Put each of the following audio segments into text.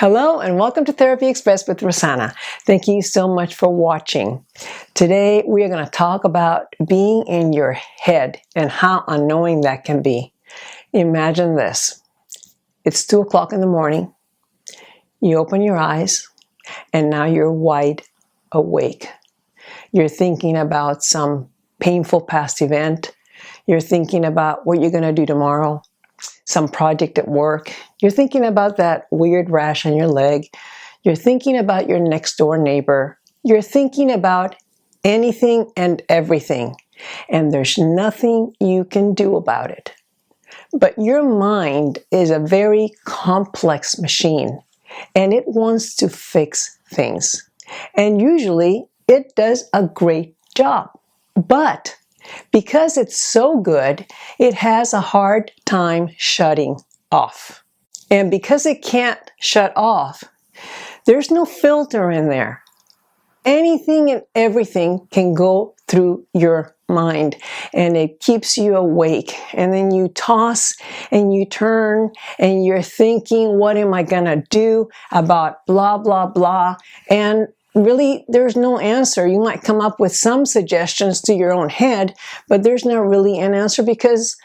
Hello and welcome to Therapy Express with Rosanna. Thank you so much for watching. Today we are going to talk about being in your head and how unknowing that can be. Imagine this. It's 2 o'clock in the morning. You open your eyes and now you're wide awake. You're thinking about some painful past event. You're thinking about what you're going to do tomorrow. Some project at work. You're thinking about that weird rash on your leg. You're thinking about your next door neighbor. You're thinking about anything and everything. And there's nothing you can do about it. But your mind is a very complex machine and it wants to fix things. And usually it does a great job. But because it's so good, it has a hard time shutting off. And because it can't shut off, there's no filter in there. Anything and everything can go through your mind and it keeps you awake. And then you toss and you turn and you're thinking, what am I gonna do about blah, blah, blah. And really, there's no answer. You might come up with some suggestions to your own head, but there's not really an answer because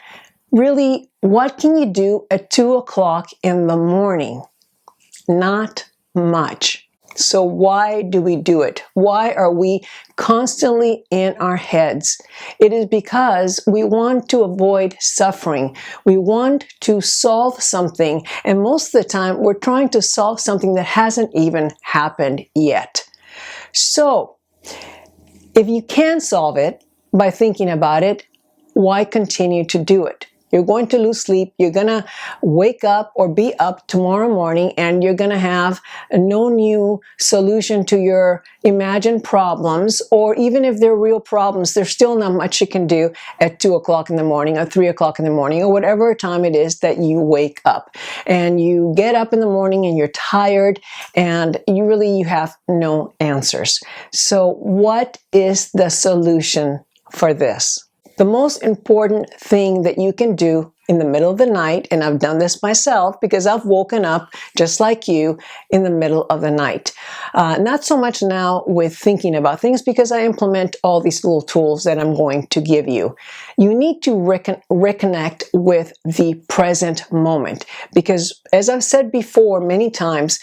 really, what can you do at 2 o'clock in the morning? Not much. So why do we do it? Why are we constantly in our heads? It is because we want to avoid suffering. We want to solve something. And most of the time, we're trying to solve something that hasn't even happened yet. So, if you can solve it by thinking about it, why continue to do it? You're going to lose sleep. You're going to wake up or be up tomorrow morning and you're going to have no new solution to your imagined problems, or even if they're real problems, there's still not much you can do at 2 o'clock in the morning or 3 o'clock in the morning or whatever time it is that you wake up. And you get up in the morning and you're tired and you have no answers. So what is the solution for this? The most important thing that you can do in the middle of the night, and I've done this myself because I've woken up just like you in the middle of the night. Not so much now with thinking about things because I implement all these little tools that I'm going to give you. You need to reconnect with the present moment because, as I've said before many times,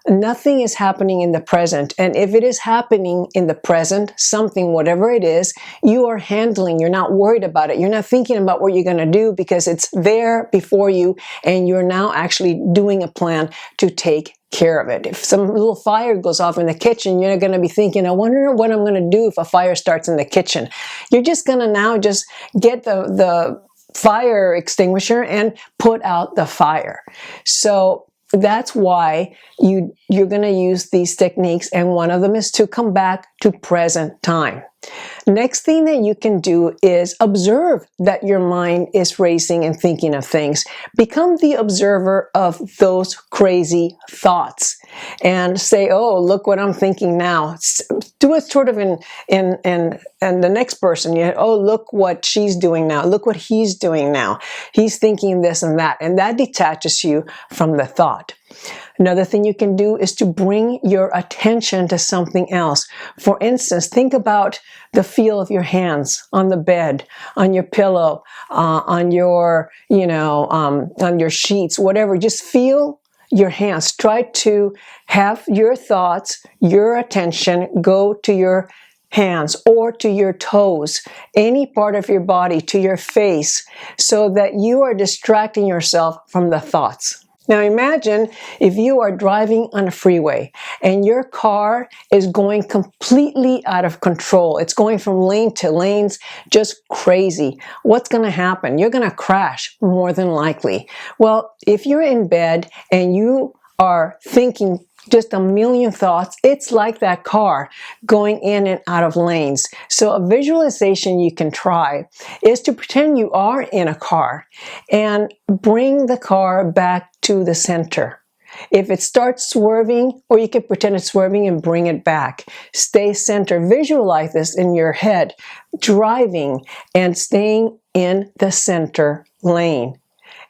nothing is happening in the present. And if it is happening in the present, something, whatever it is, you are handling, you're not worried about it. You're not thinking about what you're going to do because it's there before you and you're now actually doing a plan to take care of it. If some little fire goes off in the kitchen, you're going to be thinking, I wonder what I'm going to do if a fire starts in the kitchen. You're just going to now just get the fire extinguisher and put out the fire. So that's why you're going to use these techniques, and one of them is to come back to present time. Next thing that you can do is observe that your mind is racing and thinking of things. Become the observer of those crazy thoughts and say, oh, look what I'm thinking now. Do it sort of in the next person. Oh, look what she's doing now. Look what he's doing now. He's thinking this and that. And that detaches you from the thought. Another thing you can do is to bring your attention to something else. For instance, think about the feel of your hands on the bed, on your pillow, on your, on your sheets, whatever. Just feel your hands. Try to have your thoughts, your attention go to your hands or to your toes, any part of your body, to your face, so that you are distracting yourself from the thoughts. Now imagine if you are driving on a freeway and your car is going completely out of control. It's going from lane to lanes, just crazy. What's going to happen? You're going to crash more than likely. Well, if you're in bed and you are thinking just a million thoughts, it's like that car going in and out of lanes. So a visualization you can try is to pretend you are in a car and bring the car back to the center. If it starts swerving, or you can pretend it's swerving and bring it back. Stay center. Visualize this in your head, driving and staying in the center lane.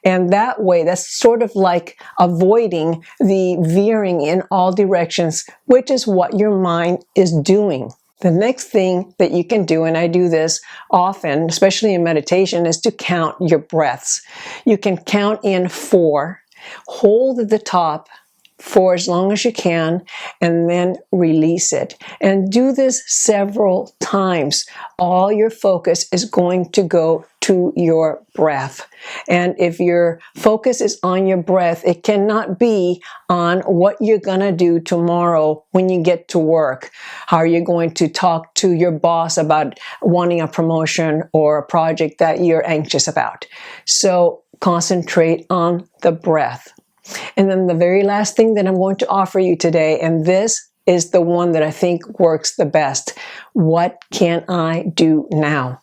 And that way, that's sort of like avoiding the veering in all directions, which is what your mind is doing. The next thing that you can do, and I do this often, especially in meditation, is to count your breaths. You can count in 4, hold at the top for as long as you can, and then release it. And do this several times. All your focus is going to go to your breath. And if your focus is on your breath, it cannot be on what you're going to do tomorrow when you get to work. How are you going to talk to your boss about wanting a promotion or a project that you're anxious about? So concentrate on the breath. And then the very last thing that I'm going to offer you today, and this is the one that I think works the best. What can I do now?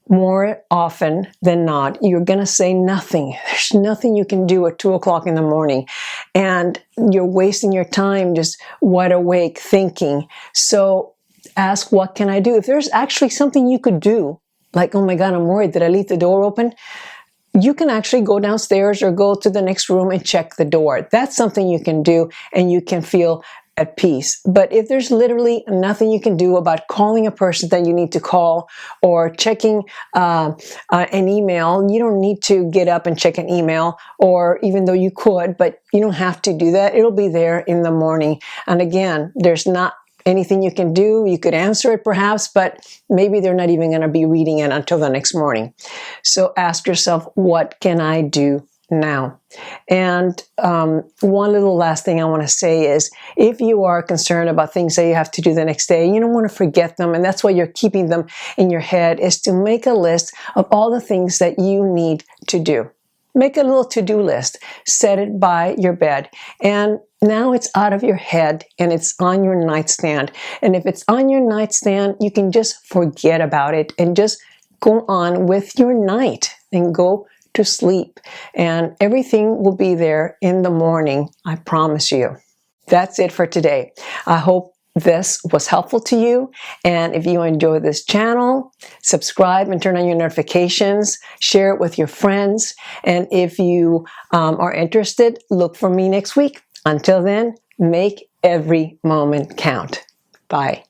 More often than not, you're going to say nothing. There's nothing you can do at 2 o'clock in the morning. And you're wasting your time just wide awake thinking. So ask, what can I do? If there's actually something you could do, like, oh my God, I'm worried, did I leave the door open? You can actually go downstairs or go to the next room and check the door. That's something you can do, and you can feel at peace. But if there's literally nothing you can do about calling a person that you need to call or checking an email, you don't need to get up and check an email, or even though you could, but you don't have to do that. It'll be there in the morning. And again, there's not anything you can do. You could answer it perhaps, but maybe they're not even going to be reading it until the next morning. So ask yourself, what can I do now? And one little last thing I want to say is, if you are concerned about things that you have to do the next day, you don't want to forget them, and that's why you're keeping them in your head, is to make a list of all the things that you need to do. Make a little to-do list, set it by your bed, and now it's out of your head and it's on your nightstand. And if it's on your nightstand, you can just forget about it and just go on with your night and go to sleep. And everything will be there in the morning, I promise you. That's it for today. I hope this was helpful to you. And if you enjoy this channel, subscribe and turn on your notifications, share it with your friends. And if you are interested, look for me next week. Until then, make every moment count. Bye.